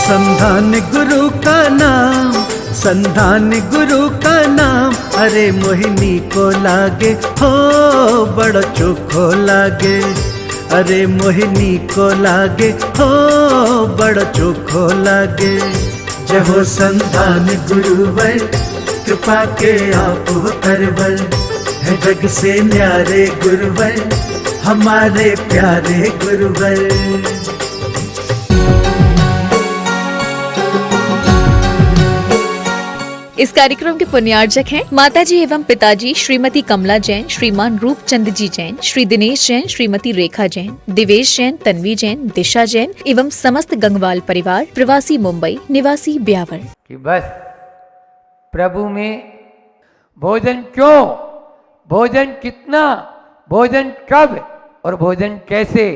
संधान गुरु का नाम, संधान गुरु का नाम, अरे मोहिनी को लागे हो बड़ा चोखो लागे, अरे मोहिनी को लागे हो बड़ा चोखो लागे। जय हो संधान गुरुवर, कृपा के आप हो तरवर, है जग से न्यारे गुरुवर, हमारे प्यारे गुरुवर। इस कार्यक्रम के पुण्यार्जक हैं माताजी एवं पिताजी श्रीमती कमला जैन, श्रीमान रूपचंद जी जैन, श्री दिनेश जैन, श्रीमती रेखा जैन, दिवेश जैन, तन्वी जैन, दिशा जैन एवं समस्त गंगवाल परिवार, प्रवासी मुंबई, निवासी ब्यावर। कि बस प्रभु में भोजन क्यों, भोजन कितना, भोजन कब और भोजन कैसे,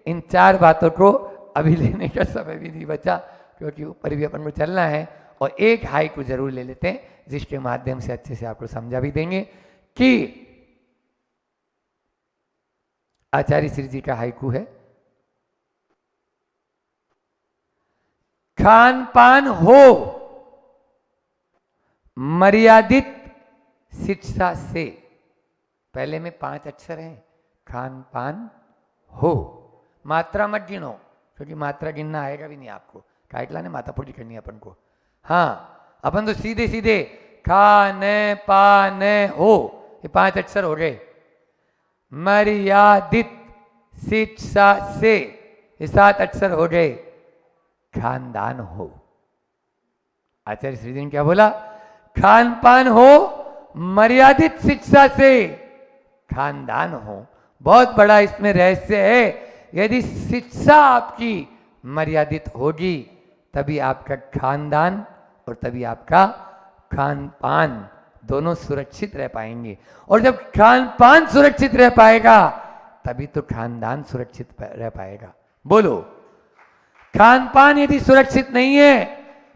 इन 4 बातों को अभी लेने का समय भी नहीं बचा, क्योंकि ऊपर भी अपन को चलना है। और एक हाई को जरूर ले लेते हैं, जिसके माध्यम से अच्छे से आपको समझा भी देंगे कि आचार्य श्री जी का हाइकू है, खान पान हो मर्यादित शिक्षा से। पहले में 5 अक्षर हैं, खान पान हो, मात्रा मत गिनो, क्योंकि मात्रा गिनना आएगा भी नहीं आपको, काटला ने माथा फोड़ी करनी है अपन को। हाँ, अपन तो सीधे सीधे खाने पाने हो, ये 5 अक्षर हो गए। मर्यादित शिक्षा से, ये 7 अक्षर हो गए। खानदान हो, आचार्य श्री जी ने क्या बोला, खान पान हो मर्यादित शिक्षा से, खानदान हो। बहुत बड़ा इसमें रहस्य है। यदि शिक्षा आपकी मर्यादित होगी तभी आपका खानदान और तभी आपका खान पान दोनों सुरक्षित रह पाएंगे। और जब खान पान सुरक्षित रह पाएगा तभी तो खानदान सुरक्षित रह पाएगा। बोलो, खान पान यदि सुरक्षित नहीं है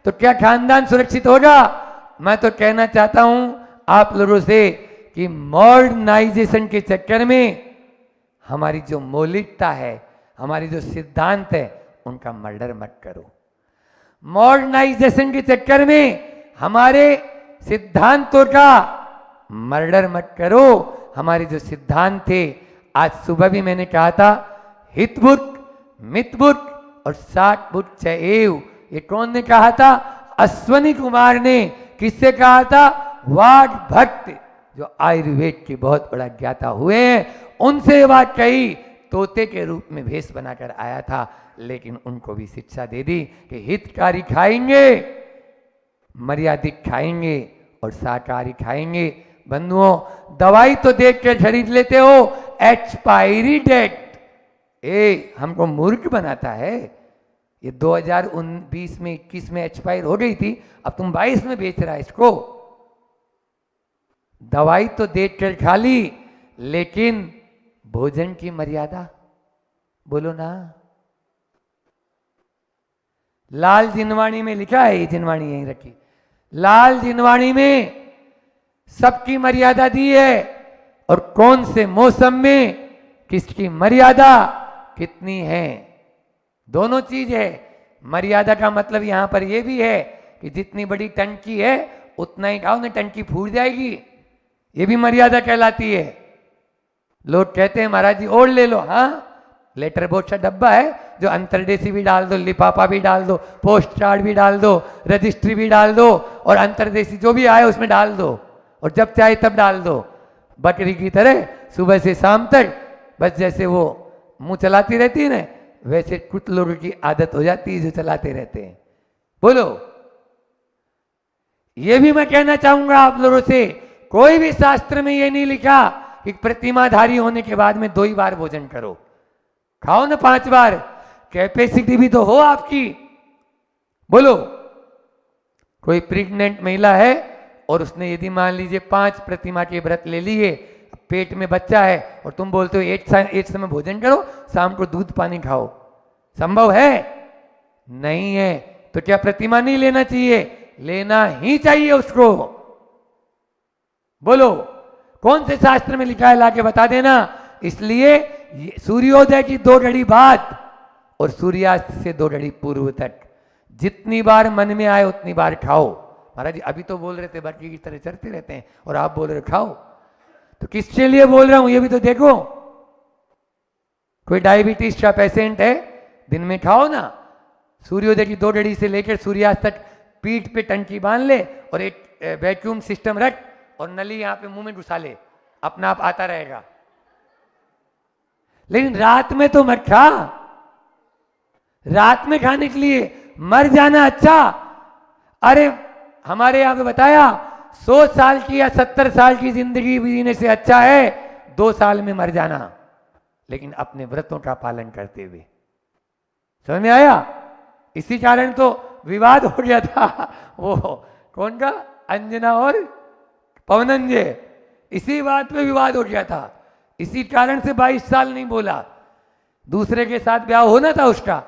तो क्या खानदान सुरक्षित होगा? मैं तो कहना चाहता हूं आप लोगों से कि मॉडर्नाइजेशन के चक्कर में हमारी जो मौलिकता है, हमारी जो सिद्धांत है, उनका मर्डर मत करो। मॉडर्नाइजेशन के चक्कर में हमारे सिद्धांतों का मर्डर मत करो। हमारे जो सिद्धांत थे, आज सुबह भी मैंने कहा था, हितबुत, मितबुत और साठबुत चैव। ये कौन ने कहा था? अश्वनी कुमार ने। किससे कहा था? वाग भक्त, जो आयुर्वेद के बहुत बड़ा ज्ञाता हुए हैं, उनसे बात कही। तोते के रूप में भेष बनाकर आया था, लेकिन उनको भी शिक्षा दे दी कि हितकारी खाएंगे, मर्यादित खाएंगे और शाकाहारी खाएंगे। बंधुओं, दवाई तो देख कर खरीद लेते हो, एक्सपायरी डेट हमको मूर्ख बनाता है। ये 2020 में 21 में एक्सपायर हो गई थी, अब तुम 22 में बेच रहा है इसको। दवाई तो देख कर खा ली, लेकिन भोजन की मर्यादा, बोलो ना। लाल जिनवाणी में लिखा है, ये जिनवाणी यहीं रखी, लाल जिनवाणी में सबकी मर्यादा दी है, और कौन से मौसम में किसकी मर्यादा कितनी है, दोनों चीज है। मर्यादा का मतलब यहां पर यह भी है कि जितनी बड़ी टंकी है उतना ही खाओ, नहीं टंकी फूट जाएगी। ये भी मर्यादा कहलाती है। लोग कहते हैं महाराज जी और ले लो। हाँ, लेटर बॉक्स का डब्बा है, जो अंतरदेशी भी डाल दो, लिफाफा भी डाल दो, पोस्ट कार्ड भी डाल दो, रजिस्ट्री भी डाल दो, और अंतरदेशी जो भी आए उसमें डाल दो, और जब चाहे तब डाल दो। बकरी की तरह सुबह से शाम तक बस जैसे वो मुंह चलाती रहती है ना, वैसे कुछ लोगों की आदत हो जाती है जो चलाते रहते हैं। बोलो, ये भी मैं कहना चाहूंगा आप लोगों से, कोई भी शास्त्र में ये नहीं लिखा कि प्रतिमाधारी होने के बाद में 2 ही बार भोजन करो। खाओ ना 5 बार, कैपेसिटी भी तो हो आपकी। बोलो, कोई प्रेग्नेंट महिला है और उसने यदि मान लीजिए 5 प्रतिमा के व्रत ले लिए, पेट में बच्चा है, और तुम बोलते हो एक समय भोजन करो, शाम को दूध पानी खाओ, संभव है? नहीं है। तो क्या प्रतिमा नहीं लेना चाहिए? लेना ही चाहिए उसको। बोलो, कौन से शास्त्र में लिखा है? लाके बता देना। इसलिए सूर्योदय की 2 घड़ी बाद और सूर्यास्त से 2 घड़ी पूर्व तक जितनी बार मन में आए उतनी बार खाओ। महाराज जी अभी तो बोल रहे थे बाकी की तरह चलते रहते हैं और आप बोल रहे खाओ, तो किसके लिए बोल रहा हूं ये भी तो देखो। कोई डायबिटीज का पेशेंट है, दिन में खाओ ना, सूर्योदय की 2 घड़ी से लेकर सूर्यास्त तक पीठ पे टंकी बांध ले और एक वैक्यूम सिस्टम रख और नली यहां पे मुंह में घुसा ले, अपना आप आता रहेगा। लेकिन रात में तो मत खा, रात में खाने के लिए मर जाना अच्छा। अरे हमारे यहां पे बताया 100 साल की या 70 साल की जिंदगी जीने से अच्छा है 2 साल में मर जाना, लेकिन अपने व्रतों का पालन करते हुए। समझ में आया? इसी कारण तो विवाद हो गया था, वो कौन का, अंजना और पवनंजय, इसी बात पे विवाद हो गया था। इसी कारण से 22 साल नहीं बोला, दूसरे के साथ ब्याह होना था उसका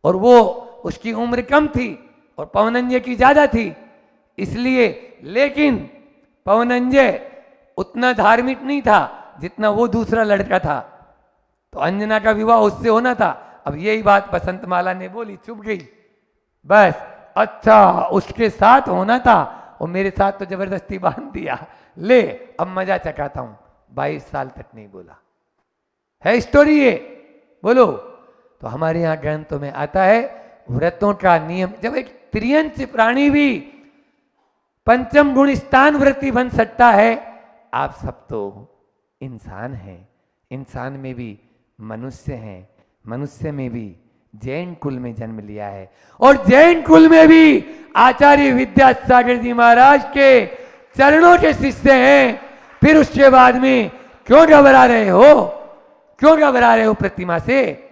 और वो उसकी उम्र कम थी और पवनंजय की ज्यादा थी इसलिए। लेकिन पवनंजय उतना धार्मिक नहीं था जितना वो दूसरा लड़का था, तो अंजना का विवाह उससे होना था। अब यही बात बसंतमाला ने बोली, चुप गई बस। अच्छा उसके साथ होना था और मेरे साथ तो जबरदस्ती बांध दिया, ले अब मजा चखाता हूं। 22 साल तक नहीं बोला, है स्टोरी ये, बोलो। तो हमारे यहां ग्रंथों में आता है व्रतों का नियम। जब एक त्रियंच प्राणी भी पंचम गुण स्थान व्रती बन सकता है, आप सब तो इंसान हैं, इंसान में भी मनुष्य हैं, मनुष्य में भी जैन कुल में जन्म लिया है और जैन कुल में भी आचार्य विद्यासागर जी महाराज के चरणों के शिष्य हैं। फिर उसके बाद में क्यों घबरा रहे हो, क्यों घबरा रहे हो प्रतिमा से?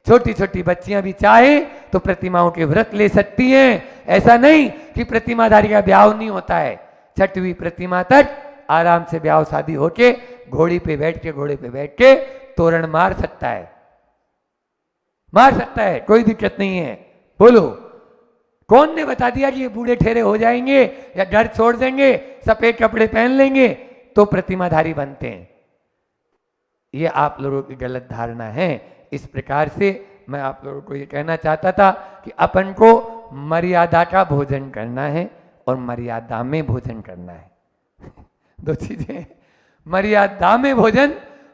छोटी छोटी बच्चियां भी चाहे तो प्रतिमाओं के व्रत ले सकती हैं। ऐसा नहीं कि प्रतिमाधारी का ब्याह नहीं होता है, 6वीं प्रतिमा तक आराम से ब्याह शादी होके घोड़ी पे बैठ के तोरण मार सकता है, मार सकता है, कोई दिक्कत नहीं है। बोलो कौन ने बता दिया कि ये बूढ़े ठेरे हो जाएंगे या घर छोड़ देंगे, सफेद कपड़े पहन लेंगे तो प्रतिमाधारी बनते हैं? ये आप लोगों की गलत धारणा है। इस प्रकार से मैं आप लोगों को ये कहना चाहता था कि अपन को मर्यादा का भोजन करना है और मर्यादा में भोजन करना है। 2 चीजें, मर्यादा में भोजन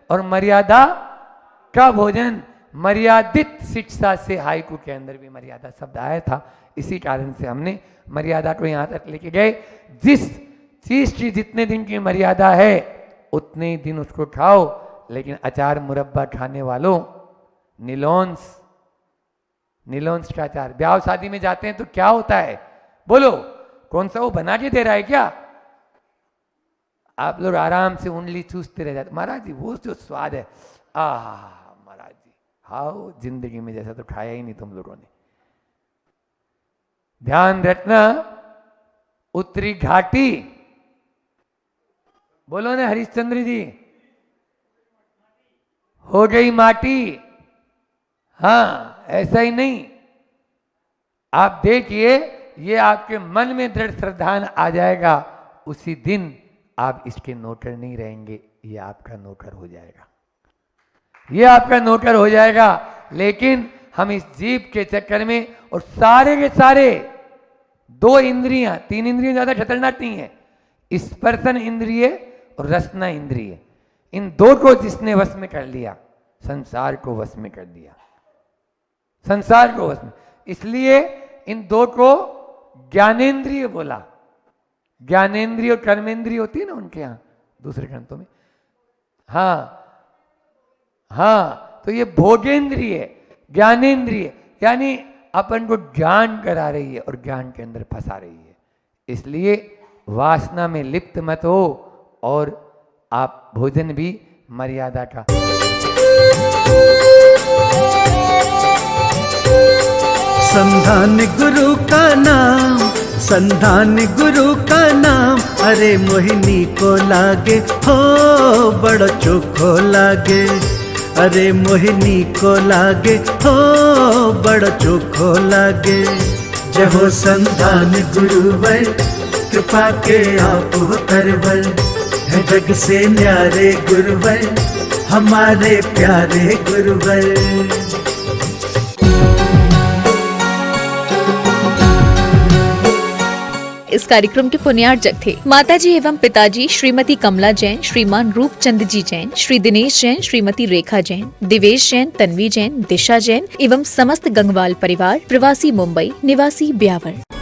और मर्यादा का भोजन। मर्यादित शिक्षा से हाइकू के अंदर भी मर्यादा शब्द आया था, इसी कारण से हमने मर्यादा को यहां तक लेके गए। जिस चीज की जितने दिन की मर्यादा है उतने ही दिन उसको खाओ, लेकिन अचार मुरब्बा खाने वालों, निलोन्स का अचार, ब्याह शादी में जाते हैं तो क्या होता है, बोलो कौन सा वो बना के दे रहा है क्या? आप लोग आराम से उंगली चूसते रह जाते, महाराज जी वो जो स्वाद है, महाराज जी हाओ, जिंदगी में जैसा तो खाया ही नहीं तुम लोगों ने। ध्यान रखना, उत्तरी घाटी, बोलो ना हरिश्चंद्र जी, हो गई माटी। हाँ ऐसा ही नहीं, आप देखिए ये आपके मन में दृढ़ श्रद्धान आ जाएगा, उसी दिन आप इसके नौकर नहीं रहेंगे, ये आपका नौकर हो जाएगा, ये आपका नौकर हो जाएगा। लेकिन हम इस जीव के चक्कर में और सारे के सारे 2 इंद्रियां, 3 इंद्रियां ज्यादा खतरनाक नहीं है, स्पर्शन इंद्रिय और रसना इंद्रिय, इन 2 को जिसने वश में कर लिया, संसार को वश में कर दिया, संसार को वश में। इसलिए इन 2 को ज्ञानेंद्रिय बोला। ज्ञानेंद्रिय और कर्मेंद्रिय होती है ना उनके यहां दूसरे ग्रंथों में। हाँ तो ये भोगेंद्रिय, ज्ञानेंद्रिय, यानी अपन को ज्ञान करा रही है और ज्ञान के अंदर फंसा रही है। इसलिए वासना में लिप्त मत हो और आप भोजन भी मर्यादा का। संधान गुरु का नाम, संधान गुरु का नाम, अरे मोहिनी को लागे हो बड़ो चोखो लागे, अरे मोहिनी को लागे हो बड़ो चोखो लागे। जय हो संधान गुरुवर, कृपा के आप हो करवर, है जग से न्यारे गुरुवर, हमारे प्यारे गुरुवर। इस कार्यक्रम के पुण्यार्चक थे माताजी एवं पिताजी श्रीमती कमला जैन, श्रीमान रूपचंद जी जैन, श्री दिनेश जैन, श्रीमती रेखा जैन, दिवेश जैन, तन्वी जैन, दिशा जैन एवं समस्त गंगवाल परिवार, प्रवासी मुंबई, निवासी ब्यावर।